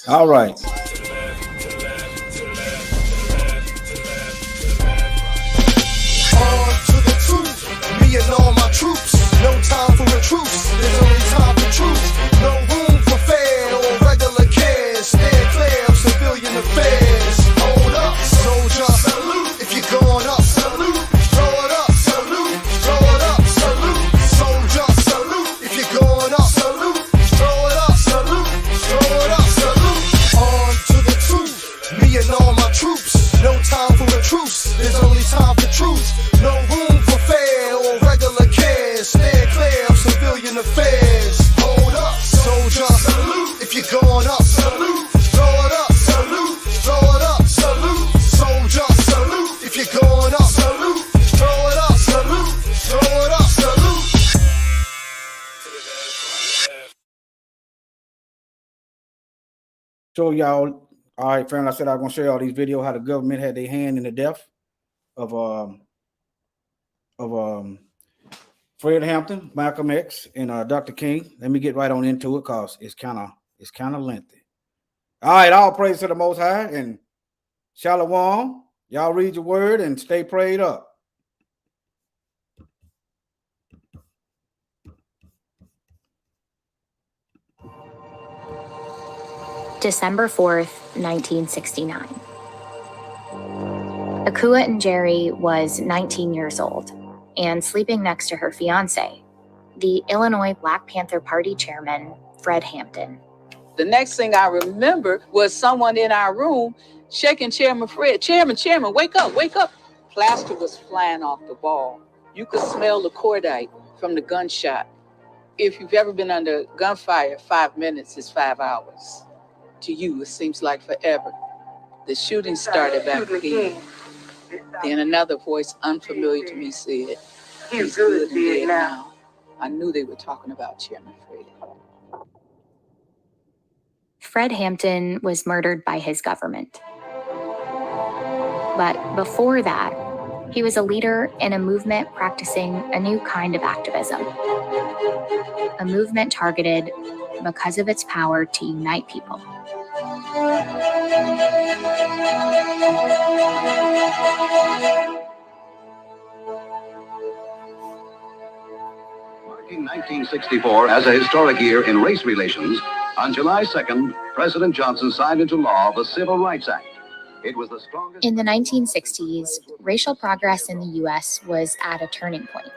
All right. On to the truth, me and all my troops. No time for a truce, there's only time for truth. No room for fair or regular cares. Stand clear of civilian affairs. Hold up, soldier, salute. If you're going up, salute. Throw it up, salute. Throw it up, salute. Soldier, salute. If you're going up, salute. Throw it up, salute. Throw it up, salute. On to the truth, me and all my troops. No time for a truce, there's only time for truth. No room for fair or regular cares. Stand clear of civilian affairs. Hold up, soldier, salute. If you're going up, salute. Throw it up, salute. Throw it up, salute. Soldier, salute. If you're going up, salute. Throw it up, salute. Throw it up, salute. So y'all, all right, family. I said I was gonna show y'all these videos how the government had their hand in the death of Fred Hampton, Malcolm X, and Dr. King. Let me get right on into it because it's kind of lengthy. All right, all praise to the Most High and Shalom. Y'all read your word and stay prayed up. December 4th, 1969. Akua Njeri was 19 years old and sleeping next to her fiance, the Illinois Black Panther Party chairman, Fred Hampton. The next thing I remember was someone in our room shaking Chairman Fred. Chairman, wake up, wake up. Plaster was flying off the wall. You could smell the cordite from the gunshot. If you've ever been under gunfire, 5 minutes is 5 hours. To you, it seems like forever. The shooting started back again. Then another voice unfamiliar to me said, "He's good and dead now." I knew they were talking about Chairman Fred. Fred Hampton was murdered by his government. But before that, he was a leader in a movement practicing a new kind of activism. A movement targeted because of its power to unite people. Marking 1964 as a historic year in race relations, on July 2nd, President Johnson signed into law the Civil Rights Act. It was the strongest... In the 1960s, racial progress in the U.S. was at a turning point.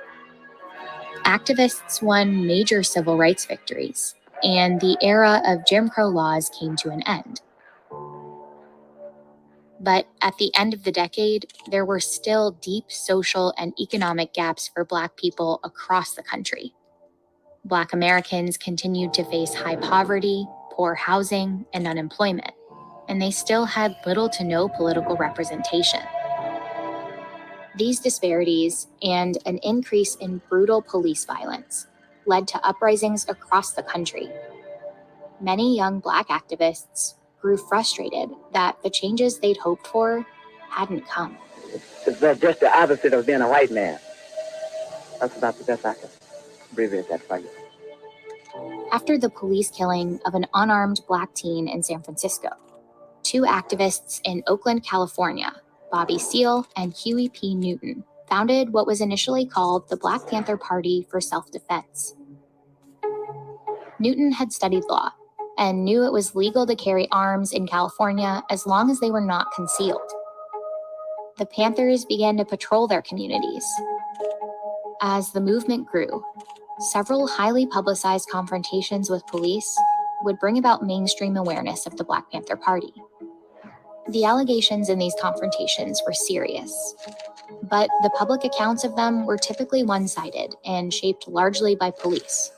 Activists won major civil rights victories, and the era of Jim Crow laws came to an end. But at the end of the decade, there were still deep social and economic gaps for Black people across the country. Black Americans continued to face high poverty, poor housing, and unemployment, and they still had little to no political representation. These disparities and an increase in brutal police violence led to uprisings across the country. Many young Black activists grew frustrated that the changes they'd hoped for hadn't come. It's just the opposite of being a white man. That's about the best I can abbreviate that for you. After the police killing of an unarmed Black teen in San Francisco, two activists in Oakland, California, Bobby Seale and Huey P. Newton, founded what was initially called the Black Panther Party for Self-Defense. Newton had studied law and knew it was legal to carry arms in California as long as they were not concealed. The Panthers began to patrol their communities. As the movement grew, several highly publicized confrontations with police would bring about mainstream awareness of the Black Panther Party. The allegations in these confrontations were serious, but the public accounts of them were typically one-sided and shaped largely by police.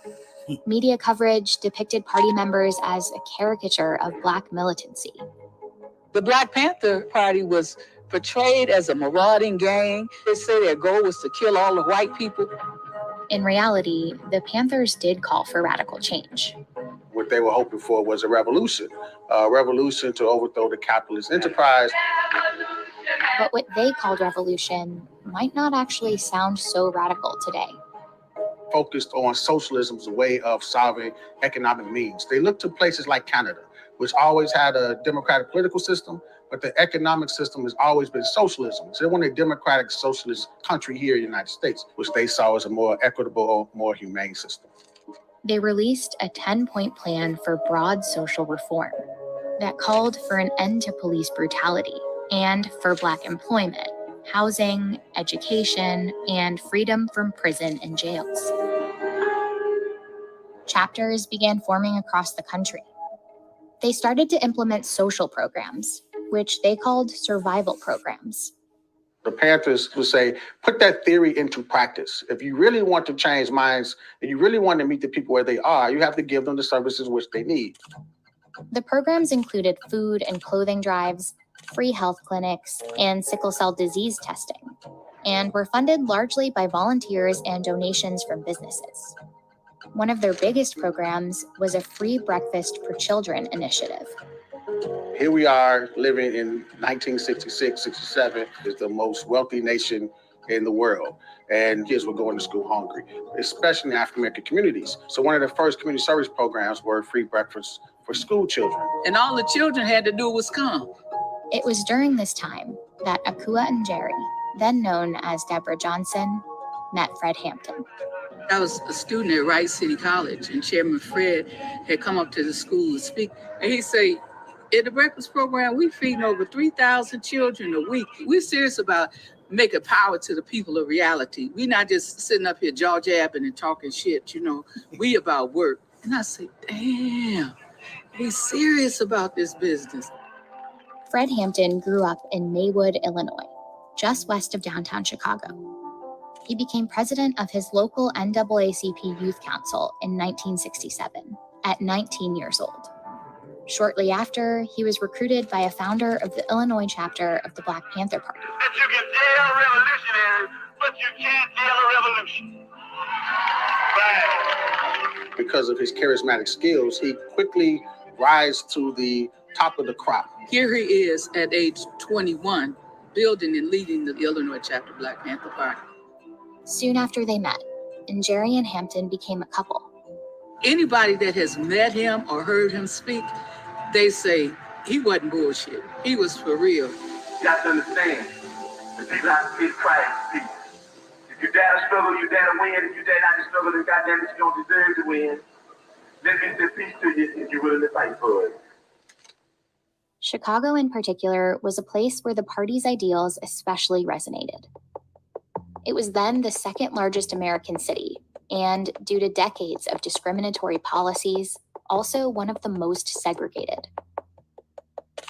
Media coverage depicted party members as a caricature of Black militancy. The Black Panther Party was portrayed as a marauding gang. They say their goal was to kill all the white people. In reality, the Panthers did call for radical change. What they were hoping for was a revolution to overthrow the capitalist enterprise. But what they called revolution might not actually sound so radical today. focused on socialism as a way of solving economic needs. They looked to places like Canada, which always had a democratic political system, but the economic system has always been socialism. So they wanted a democratic socialist country here in the United States, which they saw as a more equitable, more humane system. They released a 10-point plan for broad social reform that called for an end to police brutality and for Black employment, housing, education, and freedom from prison and jails. Chapters began forming across the country. They started to implement social programs, which they called survival programs. The Panthers would say, put that theory into practice. If you really want to change minds and you really want to meet the people where they are, you have to give them the services which they need. The programs included food and clothing drives, free health clinics, and sickle cell disease testing, and were funded largely by volunteers and donations from businesses. One of their biggest programs was a free breakfast for children initiative. Here we are living in 1966, 67, is the most wealthy nation in the world. And kids were going to school hungry, especially in African-American communities. So one of the first community service programs were free breakfast for school children. And all the children had to do was come. It was during this time that Akua and Jerry, then known as Deborah Johnson, met Fred Hampton. I was a student at Rice City College, and Chairman Fred had come up to the school to speak. And he said, in the breakfast program, we feeding over 3,000 children a week. We're serious about making power to the people of reality. We're not just sitting up here jaw jabbing and talking shit, we about work. And I said, damn, he's serious about this business. Fred Hampton grew up in Maywood, Illinois, just west of downtown Chicago. He became president of his local NAACP Youth Council in 1967 at 19 years old. Shortly after, he was recruited by a founder of the Illinois chapter of the Black Panther Party. That you can jail revolutionaries, but you can't jail a revolution. Right. Because of his charismatic skills, he quickly rise to the top of the crop. Here he is at age 21, building and leading the Illinois chapter Black Panther Party. Soon after they met, and Jerry and Hampton became a couple. Anybody that has met him or heard him speak, they say he wasn't bullshit. He was for real. You got to understand, the people have to be Christ people. If you dare to struggle, you dare to win. If you dare not to struggle, then goddamn it, you don't deserve to win. Let me say peace to you if you're willing to fight for it. Chicago in particular was a place where the party's ideals especially resonated. It was then the second largest American city, and due to decades of discriminatory policies, also one of the most segregated.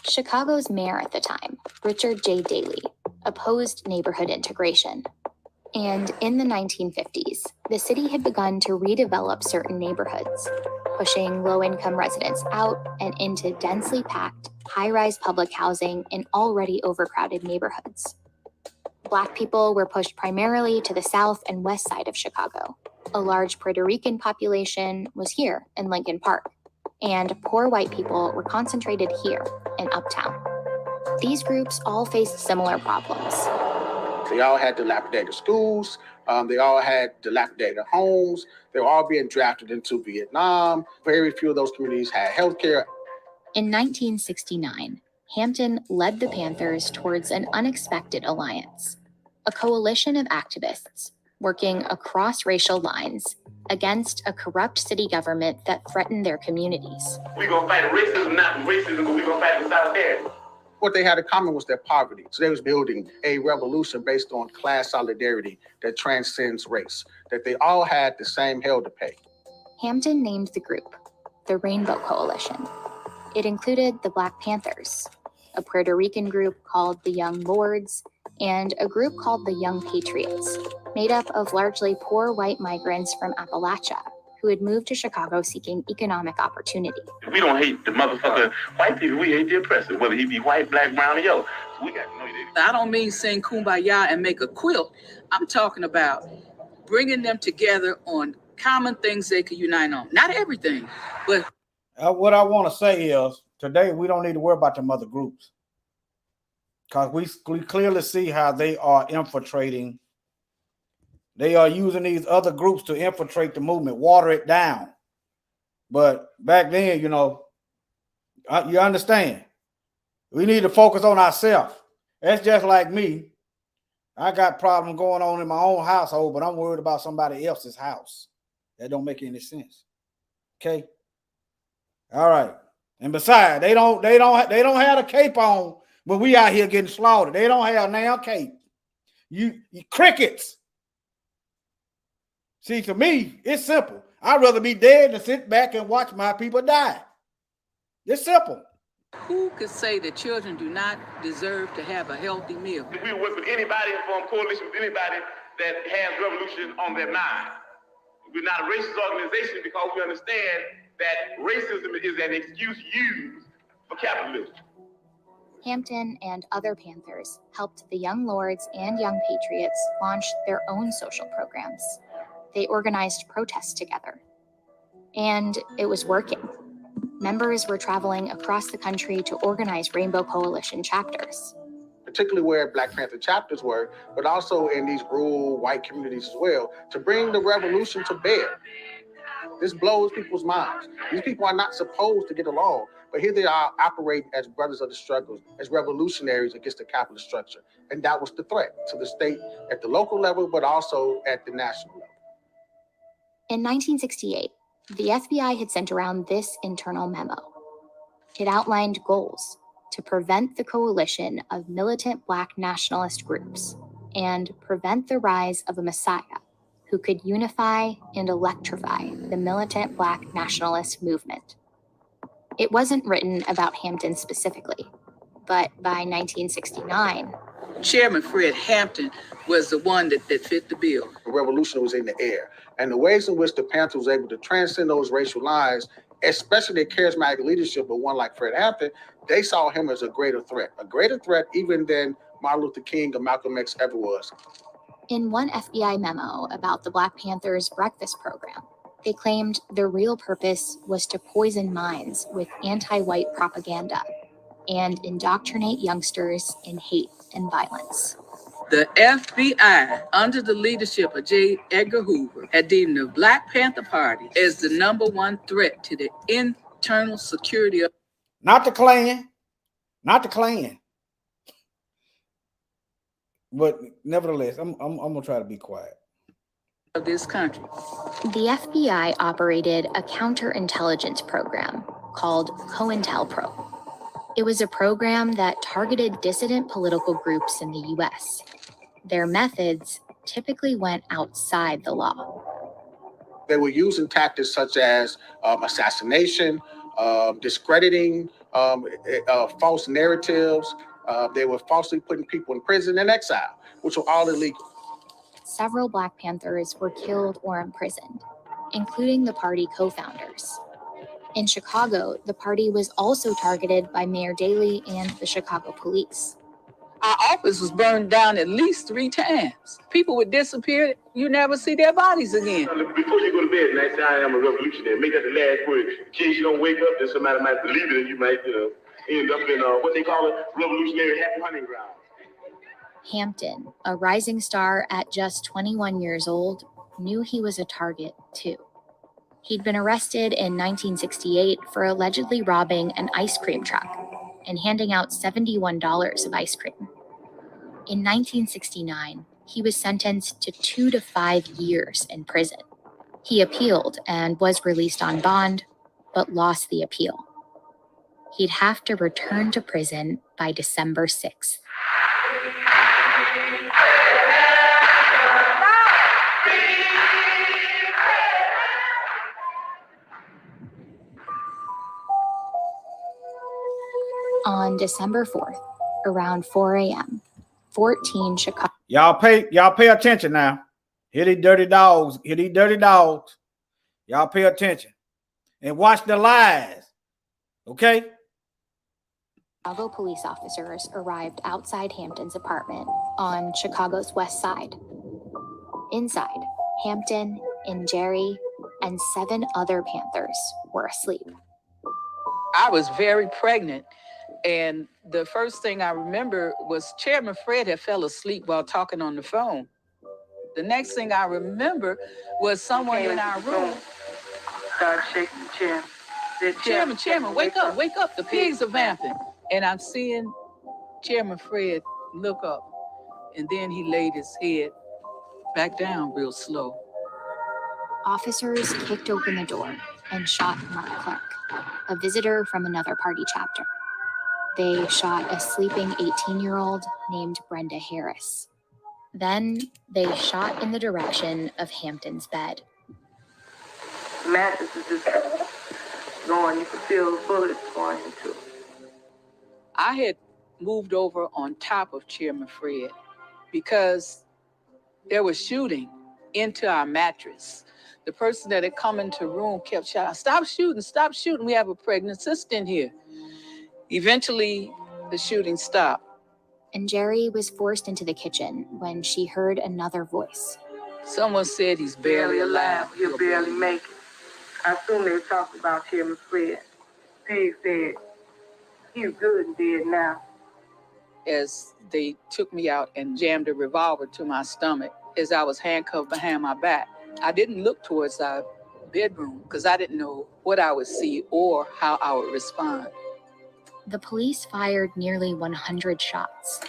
Chicago's mayor at the time, Richard J. Daley, opposed neighborhood integration. And in the 1950s, the city had begun to redevelop certain neighborhoods, pushing low-income residents out and into densely packed, high-rise public housing in already overcrowded neighborhoods. Black people were pushed primarily to the south and west side of Chicago. A large Puerto Rican population was here in Lincoln Park, and poor white people were concentrated here in Uptown. These groups all faced similar problems. They all had dilapidated schools. They all had dilapidated homes. They were all being drafted into Vietnam. Very few of those communities had health care. In 1969, Hampton led the Panthers towards an unexpected alliance, a coalition of activists working across racial lines against a corrupt city government that threatened their communities. We're going to fight racism, not racism, but we're going to fight with solidarity. What they had in common was their poverty. So they was building a revolution based on class solidarity that transcends race, that they all had the same hell to pay. Hampton named the group the Rainbow Coalition. It included the Black Panthers, a Puerto Rican group called the Young Lords, and a group called the Young Patriots, made up of largely poor white migrants from Appalachia who had moved to Chicago seeking economic opportunity. We don't hate the motherfucker white people, we hate the oppressor, whether he be white, black, brown, or yellow. So we got to know that. I don't mean sing Kumbaya and make a quilt. I'm talking about bringing them together on common things they could unite on. Not everything, but what I want to say is today we don't need to worry about them other groups, because we clearly see how they are infiltrating They are using these other groups to infiltrate the movement, water it down. But back then, you know, you understand, we need to focus on ourselves. That's just like me. I got problems going on in my own household, but I'm worried about somebody else's house. That don't make any sense. Okay. All right. And besides, they don't have a cape on when we out here getting slaughtered. They don't have now cape. You crickets. See, to me, it's simple. I'd rather be dead than sit back and watch my people die. It's simple. Who could say that children do not deserve to have a healthy meal? We will work with anybody and form coalition with anybody that has revolution on their mind. We're not a racist organization because we understand that racism is an excuse used for capitalism. Hampton and other Panthers helped the Young Lords and Young Patriots launch their own social programs. They organized protests together. And it was working. Members were traveling across the country to organize Rainbow Coalition chapters. Particularly where Black Panther chapters were, but also in these rural white communities as well, to bring the revolution to bear. This blows people's minds. These people are not supposed to get along, but here they are operating as brothers of the struggles, as revolutionaries against the capitalist structure. And that was the threat to the state at the local level, but also at the national level. In 1968, the FBI had sent around this internal memo. It outlined goals to prevent the coalition of militant Black nationalist groups and prevent the rise of a messiah who could unify and electrify the militant Black nationalist movement. It wasn't written about Hampton specifically, but by 1969, Chairman Fred Hampton was the one that fit the bill. The revolution was in the air. And the ways in which the Panthers was able to transcend those racial lines, especially the charismatic leadership of one like Fred Hampton, they saw him as a greater threat even than Martin Luther King or Malcolm X ever was. In one FBI memo about the Black Panthers' breakfast program, they claimed their real purpose was to poison minds with anti-white propaganda and indoctrinate youngsters in hate and violence. The FBI, under the leadership of J. Edgar Hoover, had deemed the Black Panther Party as the #1 threat to the internal security of Not the Klan. But nevertheless, I'm gonna try to be quiet. Of this country. The FBI operated a counterintelligence program called Cointel Pro. It was a program that targeted dissident political groups in the US. Their methods typically went outside the law. They were using tactics such as assassination, discrediting, false narratives. They were falsely putting people in prison and exile, which were all illegal. Several Black Panthers were killed or imprisoned, including the party co-founders. In Chicago, the party was also targeted by Mayor Daley and the Chicago police. Our office was burned down at least 3 times. People would disappear. You never see their bodies again. Before you go to bed tonight, say I am a revolutionary. Make that the last word. In case you don't wake up, then somebody might believe it and you might end up in what they call a revolutionary happy hunting ground. Hampton, a rising star at just 21 years old, knew he was a target too. He'd been arrested in 1968 for allegedly robbing an ice cream truck and handing out $71 of ice cream. In 1969, he was sentenced to 2 to 5 years in prison. He appealed and was released on bond, but lost the appeal. He'd have to return to prison by December 6th. On December 4th, around 4 a.m., 14 Chicago. Y'all pay attention now. Hear these dirty dogs. Y'all pay attention. And watch the lies. Okay? Chicago police officers arrived outside Hampton's apartment on Chicago's west side. Inside, Hampton and Jerry and 7 other Panthers were asleep. I was very pregnant. And the first thing I remember was Chairman Fred had fell asleep while talking on the phone. The next thing I remember was someone in our room started shaking the chair. Said, Chairman, wake up, wake up. The pigs are vamping. And I'm seeing Chairman Fred look up, and then he laid his head back down real slow. Officers kicked open the door and shot Mark Clark, a visitor from another party chapter. They shot a sleeping 18-year-old named Brenda Harris. Then they shot in the direction of Hampton's bed. the mattress is just going. You can feel the bullets going into it. I had moved over on top of Chairman Fred because there was shooting into our mattress. The person that had come into the room kept shouting, stop shooting, we have a pregnant sister in here. Eventually, the shooting stopped. And Jerry was forced into the kitchen when she heard another voice. Someone said he's barely alive. He'll barely make it. I assume they talked about Chairman Fred. Steve said he's good and dead now. As they took me out and jammed a revolver to my stomach as I was handcuffed behind my back. I didn't look towards our bedroom because I didn't know what I would see or how I would respond. The police fired nearly 100 shots.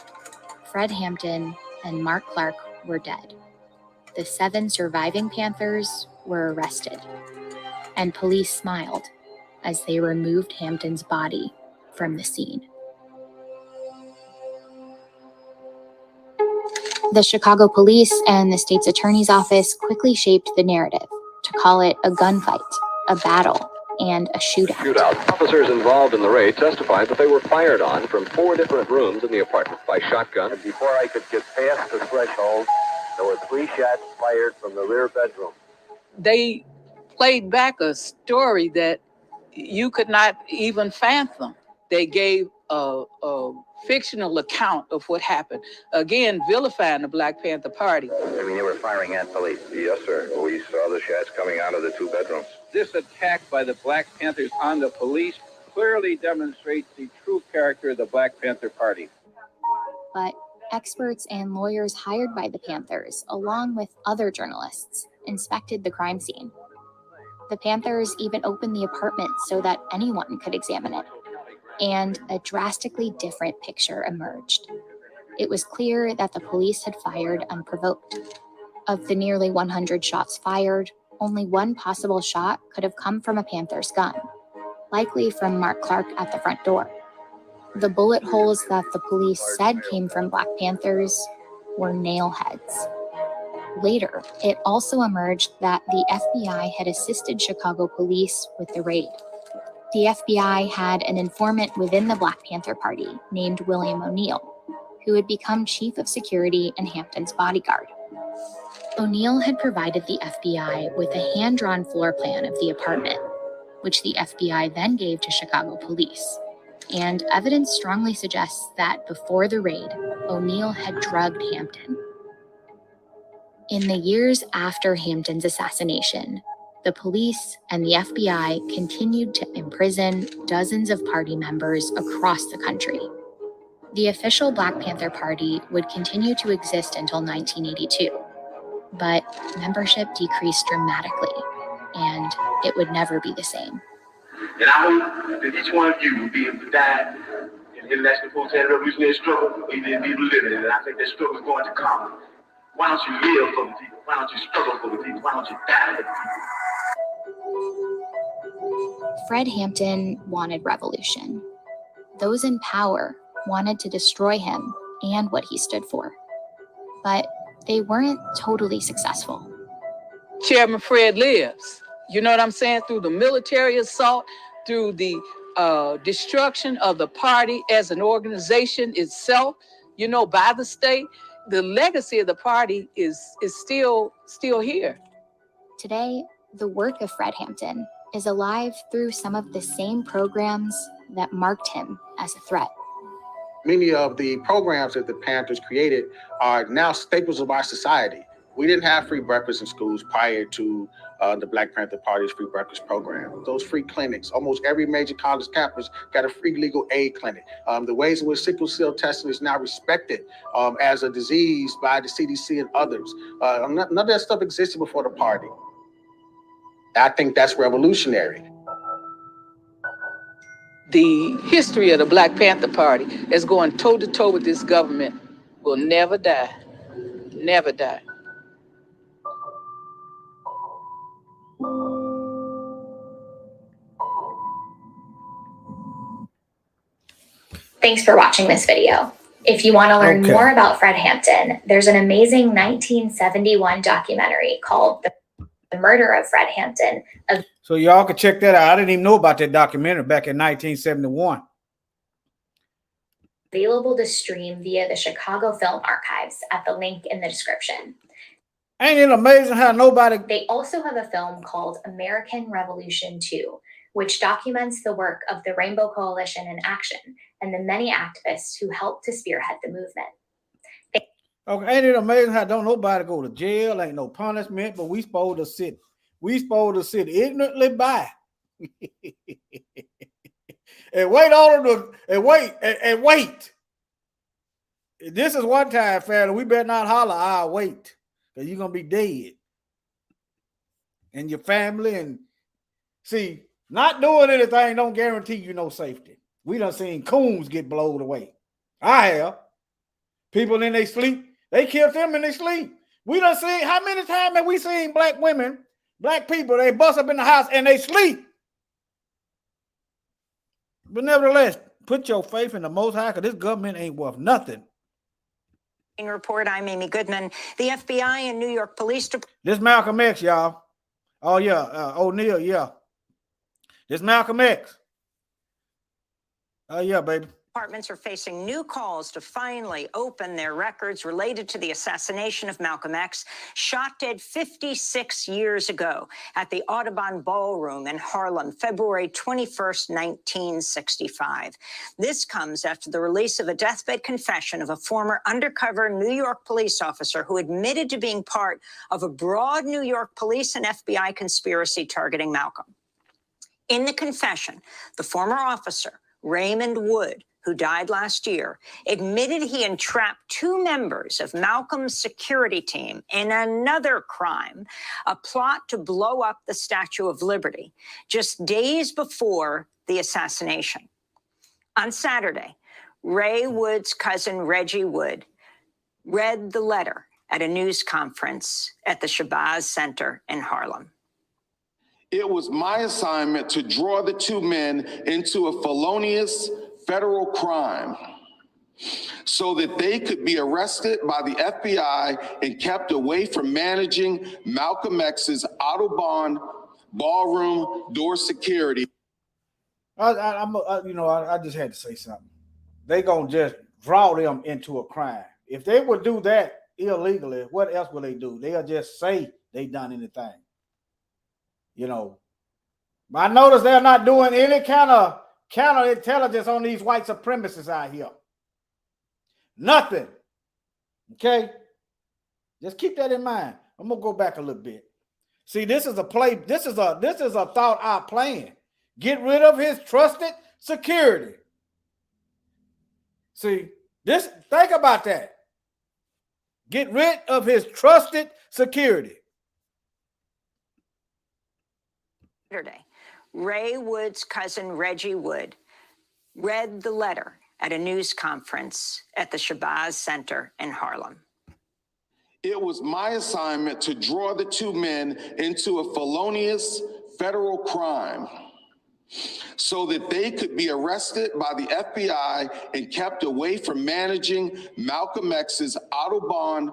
Fred Hampton and Mark Clark were dead. The 7 surviving Panthers were arrested, and police smiled as they removed Hampton's body from the scene. The Chicago police and the state's attorney's office quickly shaped the narrative to call it a gunfight, a battle, and a shootout. Officers involved in the raid testified that they were fired on from 4 different rooms in the apartment by shotgun. And before I could get past the threshold, there were 3 shots fired from the rear bedroom. They played back a story that you could not even fathom. They gave a fictional account of what happened. Again, vilifying the Black Panther Party. I mean, they were firing at police. Yes, sir. We saw the shots coming out of the 2 bedrooms. This attack by the Black Panthers on the police clearly demonstrates the true character of the Black Panther Party. But experts and lawyers hired by the Panthers, along with other journalists, inspected the crime scene. The Panthers even opened the apartment so that anyone could examine it. And a drastically different picture emerged. It was clear that the police had fired unprovoked. Of the nearly 100 shots fired, only one possible shot could have come from a Panther's gun, likely from Mark Clark at the front door. The bullet holes that the police said came from Black Panthers were nail heads. Later, it also emerged that the FBI had assisted Chicago police with the raid. The FBI had an informant within the Black Panther Party named William O'Neill, who had become chief of security and Hampton's bodyguard. O'Neill had provided the FBI with a hand-drawn floor plan of the apartment, which the FBI then gave to Chicago police. And evidence strongly suggests that before the raid, O'Neill had drugged Hampton. In the years after Hampton's assassination, the police and the FBI continued to imprison dozens of party members across the country. The official Black Panther Party would continue to exist until 1982, but membership decreased dramatically, and it would never be the same. And I hope that each one of you will be able to die in the international proletarian revolutionary struggle, or even be living in it. And I think that struggle is going to come. Why don't you live for the people? Why don't you struggle for the people? Why don't you die for the people? Fred Hampton wanted revolution. Those in power wanted to destroy him and what he stood for. But they weren't totally successful. Chairman Fred lives. You know what I'm saying? Through the military assault, through the destruction of the party as an organization itself, you know, by the state, the legacy of the party is still here. Today, the work of Fred Hampton is alive through some of the same programs that marked him as a threat. Many of the programs that the Panthers created are now staples of our society. We didn't have free breakfast in schools prior to the Black Panther Party's free breakfast program. Those free clinics, almost every major college campus got a free legal aid clinic. The ways in which sickle cell testing is now respected as a disease by the CDC and others. None of that stuff existed before the party. I think that's revolutionary. The history of the Black Panther Party is going toe-to-toe with this government will never die. Never die. Thanks for watching this video. If you want to learn more about Fred Hampton, there's an amazing 1971 documentary called The Murder of Fred Hampton. So y'all can check that out. I didn't even know about that documentary back in 1971. Available to stream via the Chicago Film Archives at the link in the description. Ain't it amazing how nobody... They also have a film called American Revolution 2, which documents the work of the Rainbow Coalition in action and the many activists who helped to spearhead the movement. Okay, ain't it amazing how don't nobody go to jail, ain't no punishment, but we supposed to sit ignorantly by and wait on them and wait. This is one time, family. We better not holler, I'll wait, because you're gonna be dead. And your family, and see, not doing anything don't guarantee you no safety. We done seen coons get blown away. I have. People in their sleep, they killed them in their sleep. We done seen, how many times have we seen black women, black people, they bust up in the house and they sleep? But nevertheless, put your faith in the Most High, because this government ain't worth nothing. Report, I'm Amy Goodman. The FBI and New York Police Department. This Malcolm X, y'all. Oh, yeah. O'Neal, yeah. This Malcolm X. Oh, yeah, baby. Departments are facing new calls to finally open their records related to the assassination of Malcolm X, shot dead 56 years ago at the Audubon Ballroom in Harlem, February 21st, 1965. This comes after the release of a deathbed confession of a former undercover New York police officer who admitted to being part of a broad New York police and FBI conspiracy targeting Malcolm. In the confession, the former officer, Raymond Wood, who died last year, admitted he entrapped two members of Malcolm's security team in another crime, a plot to blow up the Statue of Liberty, just days before the assassination. On Saturday, Ray Wood's cousin, Reggie Wood, read the letter at a news conference at the Shabazz Center in Harlem. It was my assignment to draw the two men into a felonious federal crime so that they could be arrested by the FBI and kept away from managing Malcolm X's Audubon Ballroom door security. I just had to say something. They gonna just draw them into a crime. If they would do that illegally, what else will they do? They'll just say they done anything. You know, I notice they're not doing any kind of counterintelligence on these white supremacists out here. Nothing. Okay? Just keep that in mind. I'm gonna go back a little bit. See, this is a play. This is a thought out plan. Get rid of his trusted security. See, this, think about that. Get rid of his trusted security. Saturday, Ray Wood's cousin, Reggie Wood, read the letter at a news conference at the Shabazz Center in Harlem. It was my assignment to draw the two men into a felonious federal crime so that they could be arrested by the FBI and kept away from managing Malcolm X's Audubon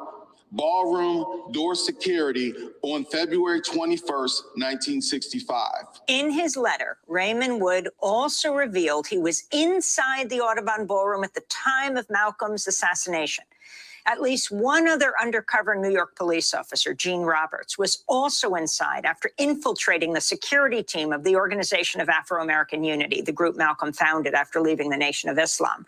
Ballroom door security on February 21st, 1965. In his letter, Raymond Wood also revealed he was inside the Audubon Ballroom at the time of Malcolm's assassination. At least one other undercover New York police officer, Gene Roberts, was also inside after infiltrating the security team of the Organization of Afro-American Unity, the group Malcolm founded after leaving the Nation of Islam.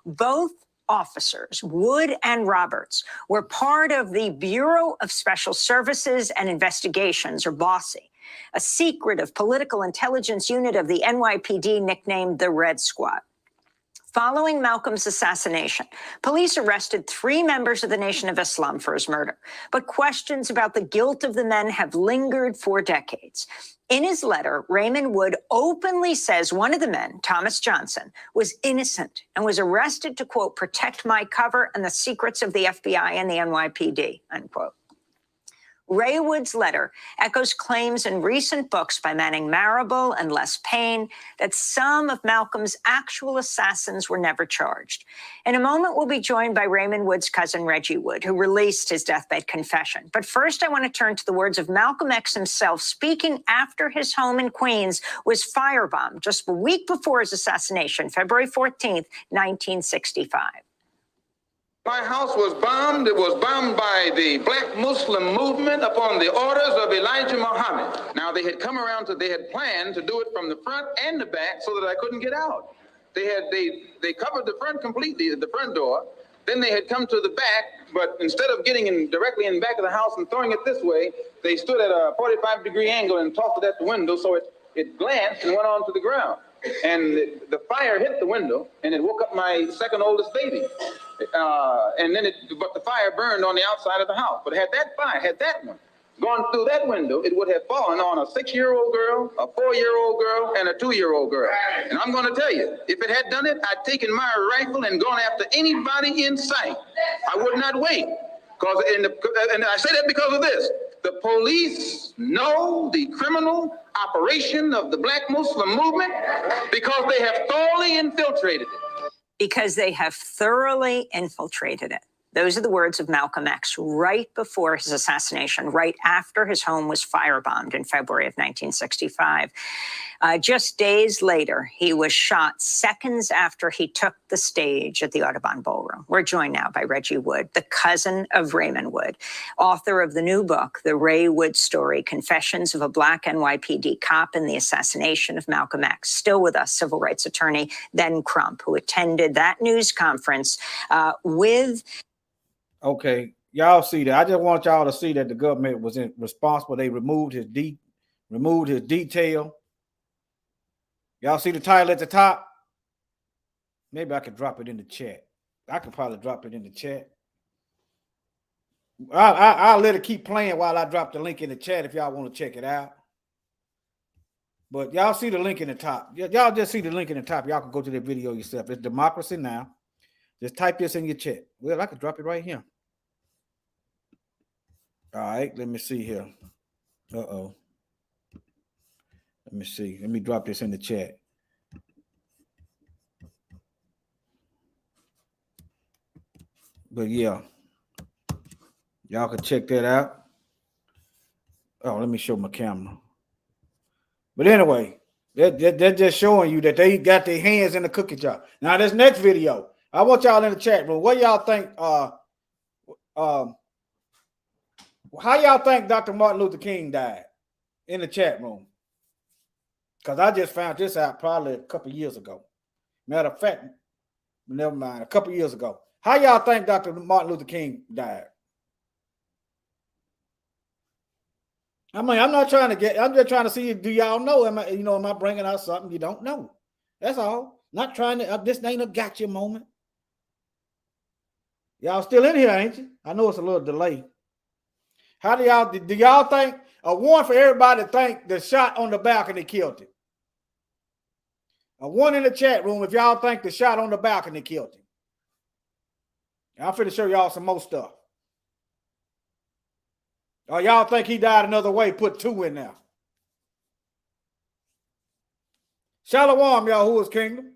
Both officers, Wood and Roberts, were part of the Bureau of Special Services and Investigations, or BOSSI, a secretive political intelligence unit of the NYPD nicknamed the Red Squad. Following Malcolm's assassination, police arrested 3 members of the Nation of Islam for his murder, but questions about the guilt of the men have lingered for decades. In his letter, Raymond Wood openly says one of the men, Thomas Johnson, was innocent and was arrested to, quote, protect my cover and the secrets of the FBI and the NYPD, unquote. Ray Wood's letter echoes claims in recent books by Manning Marable and Les Payne that some of Malcolm's actual assassins were never charged. In a moment, we'll be joined by Raymond Wood's cousin, Reggie Wood, who released his deathbed confession. But first, I want to turn to the words of Malcolm X himself, speaking after his home in Queens was firebombed just a week before his assassination, February 14th, 1965. My house was bombed. It was bombed by the Black Muslim movement upon the orders of Elijah Muhammad. Now, they had planned to do it from the front and the back so that I couldn't get out. They covered the front completely, the front door. Then they had come to the back, but instead of getting directly in the back of the house and throwing it this way, they stood at a 45-degree angle and tossed it at the window, so it glanced and went onto the ground. And the fire hit the window, and it woke up my second oldest baby. But the fire burned on the outside of the house. But had that one gone through that window, it would have fallen on a 6-year-old girl, a 4-year-old girl, and a 2-year-old girl. And I'm going to tell you, if it had done it, I'd taken my rifle and gone after anybody in sight. I would not wait. And I say that because of this. The police know the criminal operation of the Black Muslim movement because they have thoroughly infiltrated it. Because they have thoroughly infiltrated it. Those are the words of Malcolm X right before his assassination, right after his home was firebombed in February of 1965. Just days later, he was shot seconds after he took the stage at the Audubon Ballroom. We're joined now by Reggie Wood, the cousin of Raymond Wood, author of the new book, The Ray Wood Story, Confessions of a Black NYPD Cop in the Assassination of Malcolm X. Still with us, civil rights attorney Ben Crump, who attended that news conference with... Okay, y'all see that. I just want y'all to see that the government was responsible. They removed his detail. Y'all see the title at the top? Maybe I could drop it in the chat. I could probably drop it in the chat. I'll let it keep playing while I drop the link in the chat if y'all want to check it out. But y'all see the link in the top. Y'all just see the link in the top. Y'all can go to the video yourself. It's Democracy Now! Just type this in your chat. Well, I could drop it right here. All right, let me see here. Uh-oh. Let me see. Let me drop this in the chat. But yeah, y'all can check that out. Oh, let me show my camera. But anyway, they're just showing you that they got their hands in the cookie jar. Now, this next video, I want y'all in the chat room. What y'all think? How y'all think Dr. Martin Luther King died? In the chat room. Because I just found this out probably a couple years ago. Matter of fact, never mind, a couple years ago. How y'all think Dr. Martin Luther King died? I mean, I'm just trying to see, do y'all know? Am I bringing out something you don't know? That's all. Not trying to, this ain't a gotcha moment. Y'all still in here, ain't you? I know it's a little delay. How do y'all think, a warrant for everybody to think the shot on the balcony killed him? A one in the chat room if y'all think the shot on the balcony killed him. I'm finna show y'all some more stuff. Or y'all think he died another way, put 2 in there. Shalom, y'all, who is kingdom?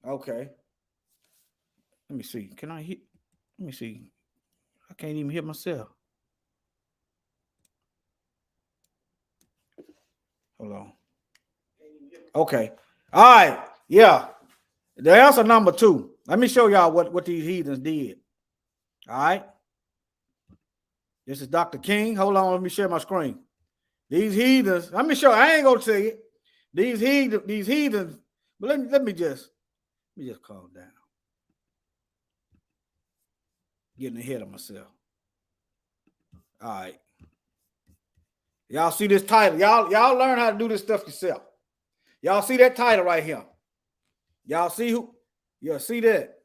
Okay. Let me see. Can I hear? Let me see. I can't even hear myself. Hold on. Okay. All right. Yeah. The answer number 2. Let me show y'all what these heathens did. All right. This is Dr. King. Hold on. Let me share my screen. These heathens. Let me show. I ain't gonna say it. These heathens But let me just calm down. Getting ahead of myself. All right. Y'all see this title. Y'all learn how to do this stuff yourself. Y'all see that title right here. Y'all see who? Y'all see that?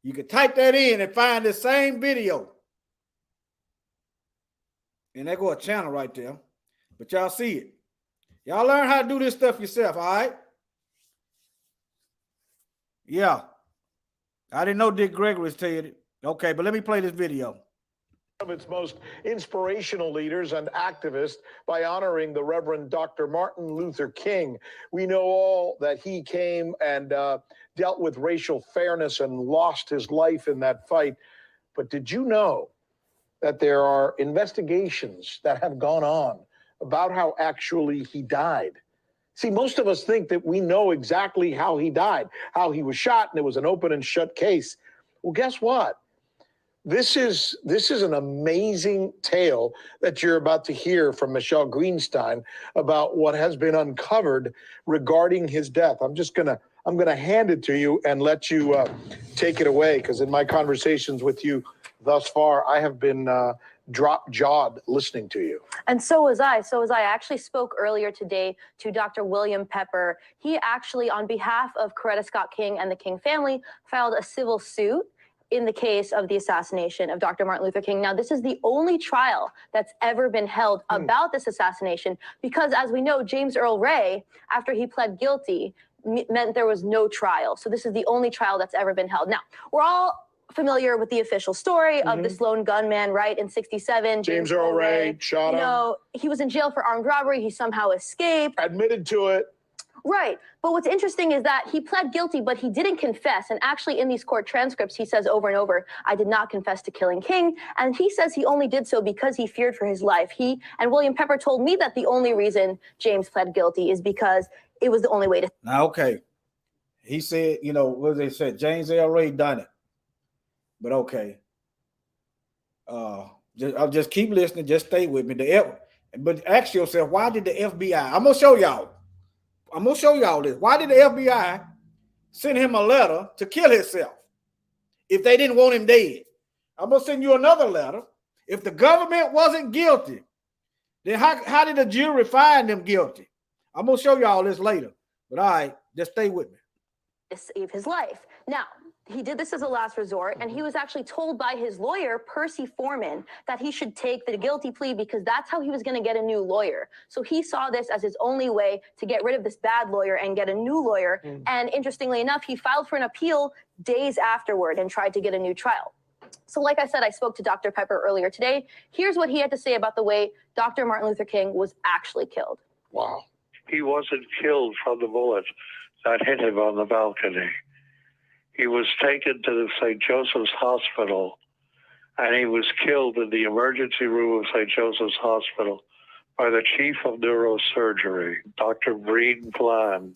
You can type that in and find the same video. And there go a channel right there. But y'all see it. Y'all learn how to do this stuff yourself, all right? Yeah. I didn't know Dick Gregory was telling you. Okay, but let me play this video. Of its most inspirational leaders and activists by honoring the Reverend Dr. Martin Luther King. We know all that he came and dealt with racial fairness and lost his life in that fight. But did you know that there are investigations that have gone on about how actually he died? See, most of us think that we know exactly how he died, how he was shot, and it was an open and shut case. Well, guess what? This is an amazing tale that you're about to hear from Michelle Greenstein about what has been uncovered regarding his death. I'm gonna hand it to you and let you take it away, because in my conversations with you thus far, I have been drop-jawed listening to you. And so was I. I actually spoke earlier today to Dr. William Pepper. He actually, on behalf of Coretta Scott King and the King family, filed a civil suit in the case of the assassination of Dr. Martin Luther King. Now, this is the only trial that's ever been held about this assassination, because as we know, James Earl Ray, after he pled guilty, meant there was no trial. So this is the only trial that's ever been held. Now, we're all familiar with the official story of this lone gunman, right? In 67, James Earl Ray shot him. He was in jail for armed robbery. He somehow escaped. Admitted to it. Right. But what's interesting is that he pled guilty, but he didn't confess. And actually in these court transcripts, he says over and over, I did not confess to killing King. And he says he only did so because he feared for his life. He and William Pepper told me that the only reason James pled guilty is because it was the only way to. Now, okay. He said, what they said, James L. Ray done it. But okay. I'll just keep listening. Just stay with me. But ask yourself, why did the FBI? I'm gonna show y'all this. Why did the FBI send him a letter to kill himself if they didn't want him dead? I'm gonna send you another letter. If the government wasn't guilty, then how did the jury find them guilty? I'm gonna show y'all this later. But all right, just stay with me. To save his life. Now, he did this as a last resort, and he was actually told by his lawyer, Percy Foreman, that he should take the guilty plea because that's how he was going to get a new lawyer. So he saw this as his only way to get rid of this bad lawyer and get a new lawyer. And interestingly enough, he filed for an appeal days afterward and tried to get a new trial. So like I said, I spoke to Dr. Pepper earlier today. Here's what he had to say about the way Dr. Martin Luther King was actually killed. Wow. He wasn't killed from the bullet that hit him on the balcony. He was taken to the St. Joseph's Hospital, and he was killed in the emergency room of St. Joseph's Hospital by the chief of neurosurgery, Dr. Breen Bland,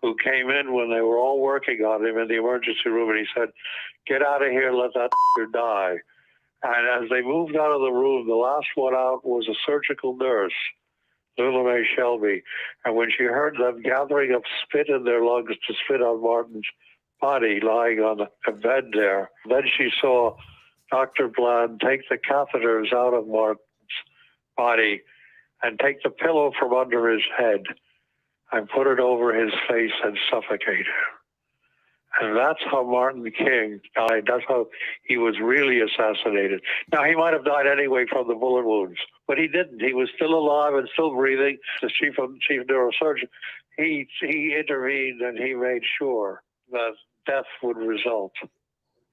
who came in when they were all working on him in the emergency room, and he said, get out of here, let that die. And as they moved out of the room, the last one out was a surgical nurse, Lula Mae Shelby. And when she heard them gathering up spit in their lungs to spit on Martin's body lying on a bed there, then she saw Dr. Bland take the catheters out of Martin's body and take the pillow from under his head and put it over his face and suffocate him. And that's how Martin King died. That's how he was really assassinated. Now, he might have died anyway from the bullet wounds, but he didn't. He was still alive and still breathing. The chief neurosurgeon, he intervened and he made sure that death would result.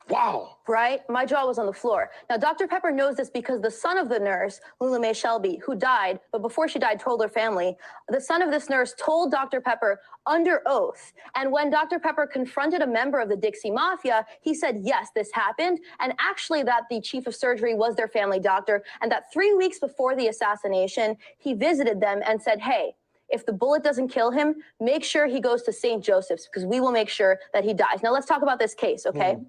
Wow. Right? My jaw was on the floor. Now, Dr. Pepper knows this because the son of the nurse, Lula Mae Shelby, who died, but before she died, told her family, the son of this nurse told Dr. Pepper under oath. And when Dr. Pepper confronted a member of the Dixie Mafia, he said, yes, this happened. And actually that the chief of surgery was their family doctor. And that 3 weeks before the assassination, he visited them and said, hey, if the bullet doesn't kill him, make sure he goes to St. Joseph's because we will make sure that he dies. Now, let's talk about this case, okay?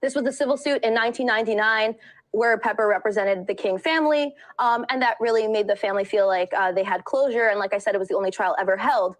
This was a civil suit in 1999 where Pepper represented the King family, and that really made the family feel like they had closure. And like I said, it was the only trial ever held.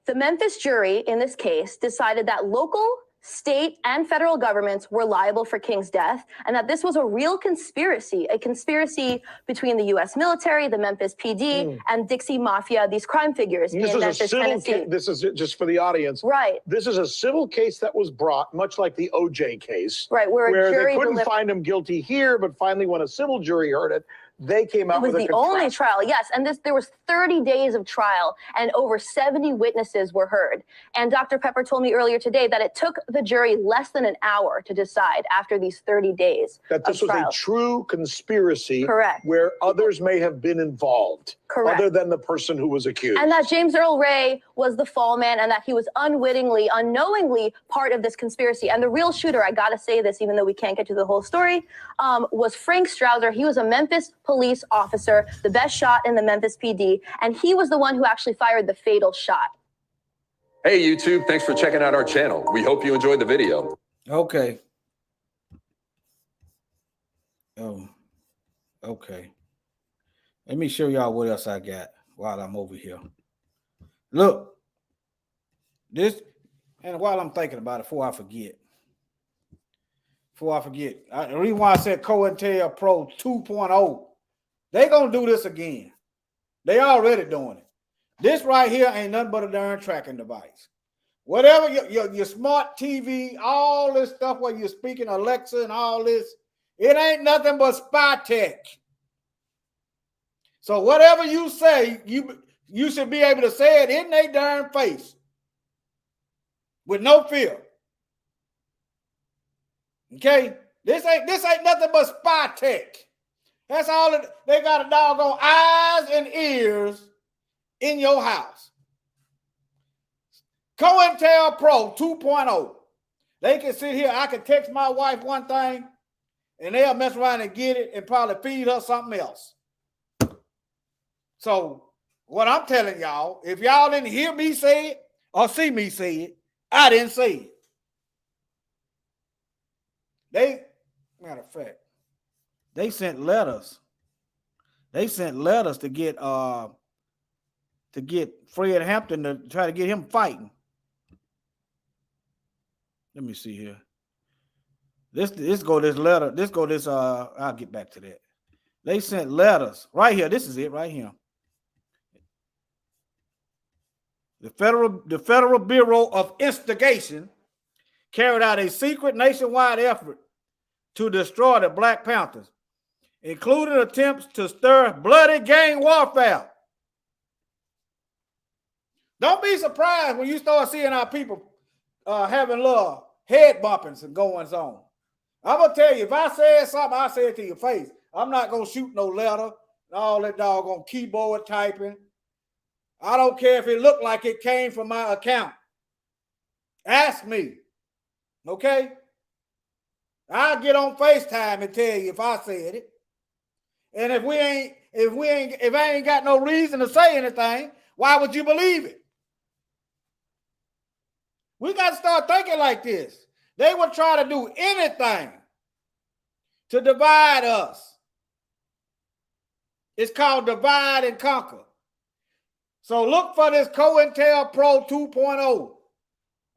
The Memphis jury in this case decided that local, state, and federal governments were liable for King's death, and that this was a real conspiracy, a conspiracy between the U.S. military, the Memphis PD, and Dixie Mafia, these crime figures in Memphis, Tennessee. This is just for the audience. Right. This is a civil case that was brought, much like the OJ case. Right, where a jury they couldn't find him guilty here, but finally when a civil jury heard it, they came out with a It was the only trial, yes. And there was 30 days of trial and over 70 witnesses were heard. And Dr. Pepper told me earlier today that it took the jury less than an hour to decide after these 30 days that this of was trial. a true conspiracy. Correct. Where others may have been involved. Correct. Other than the person who was accused. And that James Earl Ray was the fall man and that he was unwittingly, unknowingly part of this conspiracy. And the real shooter, I gotta say this, even though we can't get to the whole story, was Frank Strouser. He was a Memphis police officer, the best shot in the Memphis PD. And he was the one who actually fired the fatal shot. Hey, YouTube, thanks for checking out our channel. We hope you enjoyed the video. Okay. Oh, okay. Let me show y'all what else I got while I'm over here. Look, this, and while I'm thinking about it, before I forget, the reason why I said Cointel Pro 2.0, they gonna do this again. They already doing it. This right here ain't nothing but a darn tracking device. Whatever your smart TV, all this stuff where you're speaking Alexa and all this, it ain't nothing but spy tech. So whatever you say, you should be able to say it in their darn face with no fear. Okay? This ain't nothing but spy tech. That's all they got, a doggone eyes and ears in your house. Cointel Pro 2.0. They can sit here. I can text my wife one thing and they'll mess around and get it and probably feed her something else. So what I'm telling y'all, if y'all didn't hear me say it or see me say it, I didn't say it. Matter of fact, they sent letters. They sent letters to get Fred Hampton to try to get him fighting. Let me see here. I'll get back to that. They sent letters right here. This is it right here. The Federal Bureau of Instigation carried out a secret nationwide effort to destroy the Black Panthers, including attempts to stir bloody gang warfare. Don't be surprised when you start seeing our people having little head bumpings and goings on. I'm going to tell you, if I said something, I say it to your face. I'm not going to shoot no letter, all that doggone keyboard typing. I don't care if it looked like it came from my account. Ask me. Okay? I'll get on FaceTime and tell you if I said it. And if I ain't got no reason to say anything, why would you believe it? We got to start thinking like this. They would try to do anything to divide us. It's called divide and conquer. So look for this Cointel Pro 2.0.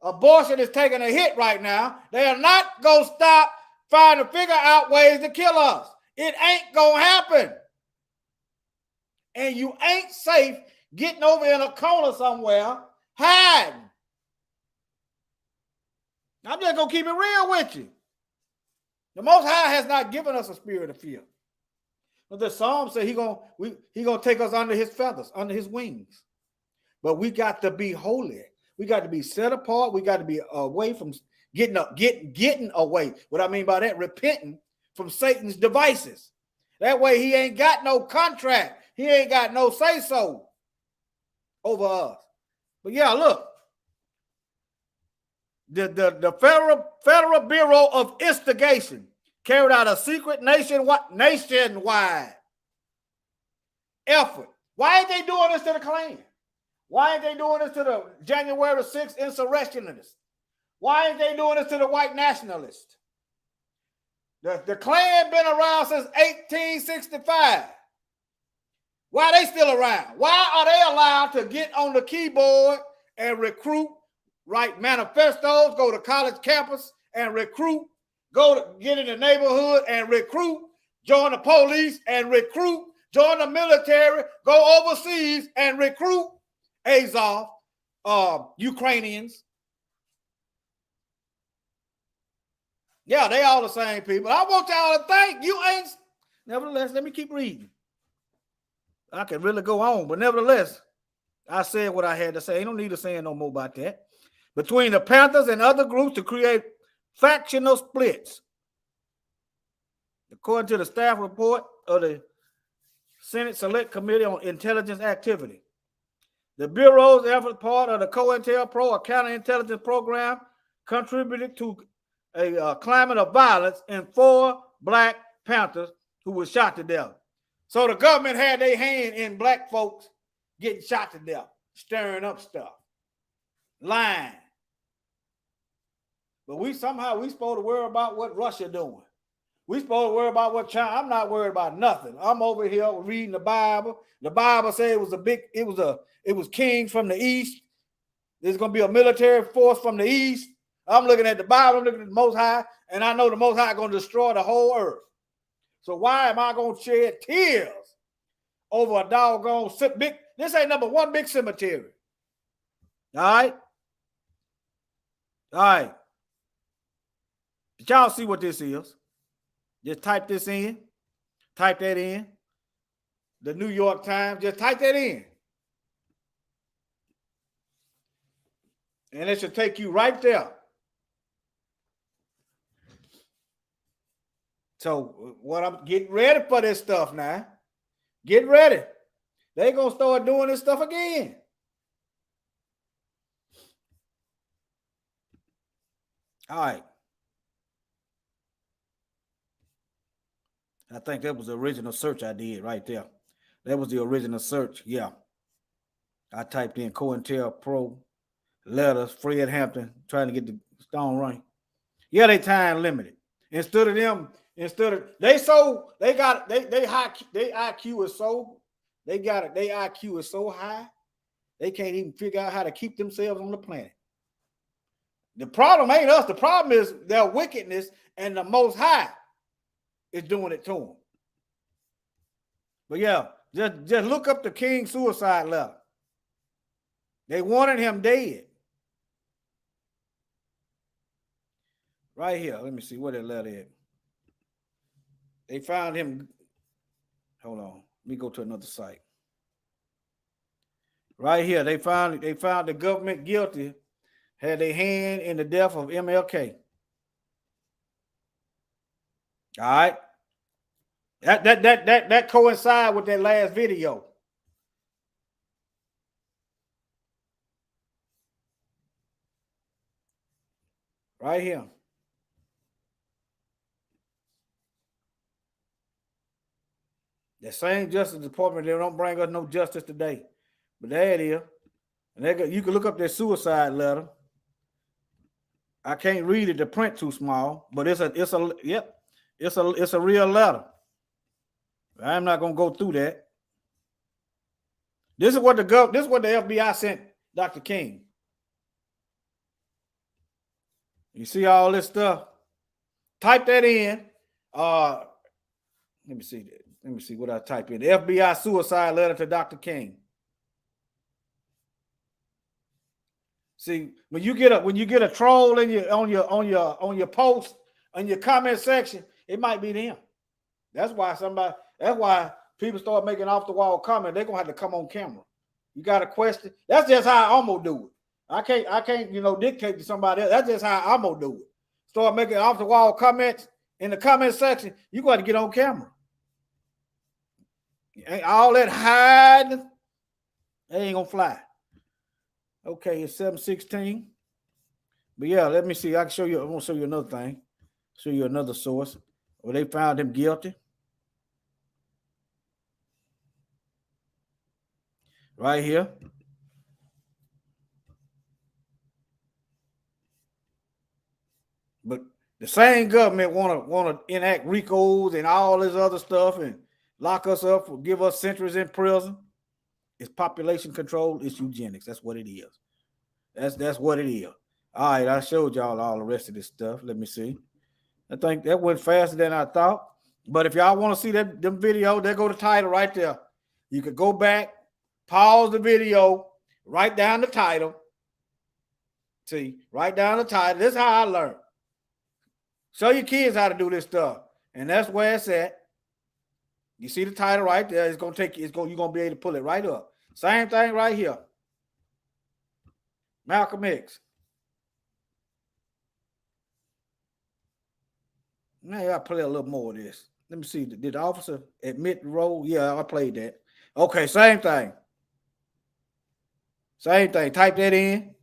Abortion is taking a hit right now. They are not going to stop trying to figure out ways to kill us. It ain't going to happen. And you ain't safe getting over in a corner somewhere hiding. I'm just going to keep it real with you. The Most High has not given us a spirit of fear. But the Psalm said he gonna take us under his feathers, under his wings. But we got to be holy. We got to be set apart. We got to be away from getting away. What I mean by that, repenting from Satan's devices. That way he ain't got no contract. He ain't got no say-so over us. But yeah, look. The Federal Bureau of Instigation carried out a secret nationwide effort. Why ain't they doing this to the Klan? Why ain't they doing this to the January 6th insurrectionists? Why ain't they doing this to the white nationalists? The Klan been around since 1865. Why are they still around? Why are they allowed to get on the keyboard and recruit, write manifestos, go to college campus and recruit, go to get in the neighborhood and recruit, join the police and recruit, join the military, go overseas and recruit Azov, Ukrainians. Yeah, they all the same people. I want y'all to think you ain't. Nevertheless, let me keep reading. I could really go on, but nevertheless, I said what I had to say. Ain't no need of saying no more about that. Between the Panthers and other groups to create factional splits. According to the staff report of the Senate Select Committee on Intelligence Activity, the Bureau's effort, part of the Cointel Pro, a counterintelligence program, contributed to a climate of violence in 4 Black Panthers who were shot to death. So the government had their hand in black folks getting shot to death, stirring up stuff, lying. But we supposed to worry about what Russia doing. We supposed to worry about what China. I'm not worried about nothing. I'm over here reading the Bible. The Bible said it was kings from the east. There's gonna be a military force from the east. I'm looking at the Bible, I'm looking at the Most High, and I know the Most High gonna destroy the whole earth. So why am I gonna shed tears over a doggone big? This ain't number one big cemetery. All right. All right. Did y'all see what this is? Just type this in. Type that in. The New York Times. Just type that in. And it should take you right there. So what I'm getting ready for this stuff now. Get ready. They're going to start doing this stuff again. All right. I think that was the original search I did right there. That was the original search. Yeah. I typed in Cointel Pro letters, Fred Hampton, trying to get the stone right. Yeah, they time limited. Their IQ is so high, they can't even figure out how to keep themselves on the planet. The problem ain't us. The problem is their wickedness, and the Most High is doing it to them. But yeah, just look up the King's suicide letter. They wanted him dead. Right here. Let me see what that letter is. They found him. Hold on. Let me go to another site. Right here. They found the government guilty, had their hand in the death of MLK. All right. That coincide with that last video. Right here. The same Justice Department, they don't bring us no justice today. But there it is. And you can look up their suicide letter. I can't read it, the print too small, but it's a real letter. I'm not gonna go through that. This is what the FBI sent Dr. King. You see all this stuff? Type that in. Let me see what I type in. The FBI suicide letter to Dr. King. See, when you get a troll on your post, on your comment section, it might be them. That's why people start making off the wall comments. They're gonna have to come on camera. You got a question? That's just how I'm gonna do it. I can't dictate to somebody else. That's just how I'm gonna do it. Start making off the wall comments in the comment section. You got to get on camera. All that hiding, they ain't gonna fly. Okay, it's 7:16. But yeah, let me see. I can show you. I'm gonna show you another thing. Show you another source where they found him guilty. Right here. But the same government want to enact RICOs and all this other stuff and lock us up, give us centuries in prison. It's population control. It's eugenics. That's what it is. That's what it is. All right, I showed y'all all the rest of this stuff. Let me see. I think that went faster than I thought. But if y'all want to see them video, there go the title right there. You could go back, pause the video, write down the title. See, write down the title. This is how I learned. Show your kids how to do this stuff. And that's where it's at. You see the title right there. It's gonna take you, you're gonna be able to pull it right up. Same thing right here. Malcolm X. Now I gotta play a little more of this. Let me see. Did the officer admit the role? Yeah, I played that. Okay, same thing. Same thing. Type that in,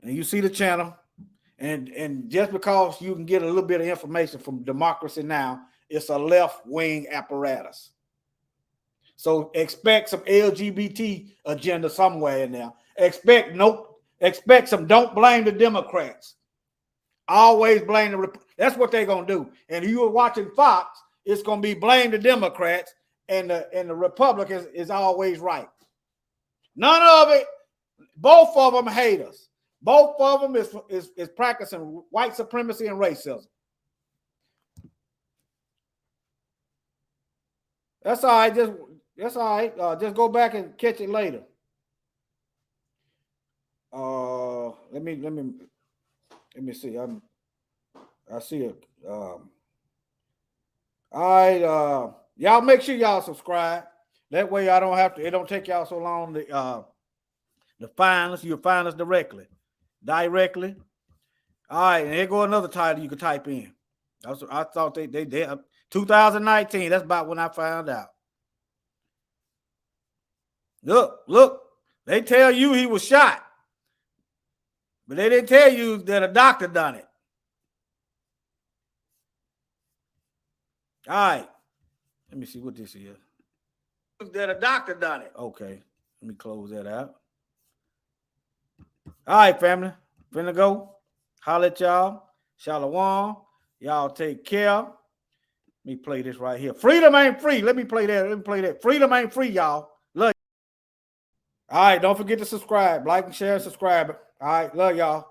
and you see the channel. And just because you can get a little bit of information from Democracy Now, it's a left-wing apparatus. So expect some LGBT agenda somewhere in there. Expect some don't blame the Democrats. Always blame the that's what they're gonna do. And if you were watching Fox, it's gonna be blame the Democrats, and the Republicans is always right. None of it, both of them haters. Both of them is practicing white supremacy and racism. That's all right. That's all right. Just go back and catch it later. Let me see. I see it. All right. Y'all make sure y'all subscribe. That way I don't have to. It don't take y'all so long to find us. You'll find us directly. All right, and here go another title you can type in. I thought they 2019. That's about when I found out. Look, they tell you he was shot, but they didn't tell you that a doctor done it. All right, let me see what this is. That a doctor done it. Okay, let me close that out. All right, family. Finna go. Holla at y'all. Shalom. Y'all take care. Let me play this right here. Freedom ain't free. Let me play that. Freedom ain't free, y'all. Love you. All right, don't forget to subscribe. Like and share, subscribe. All right, love y'all.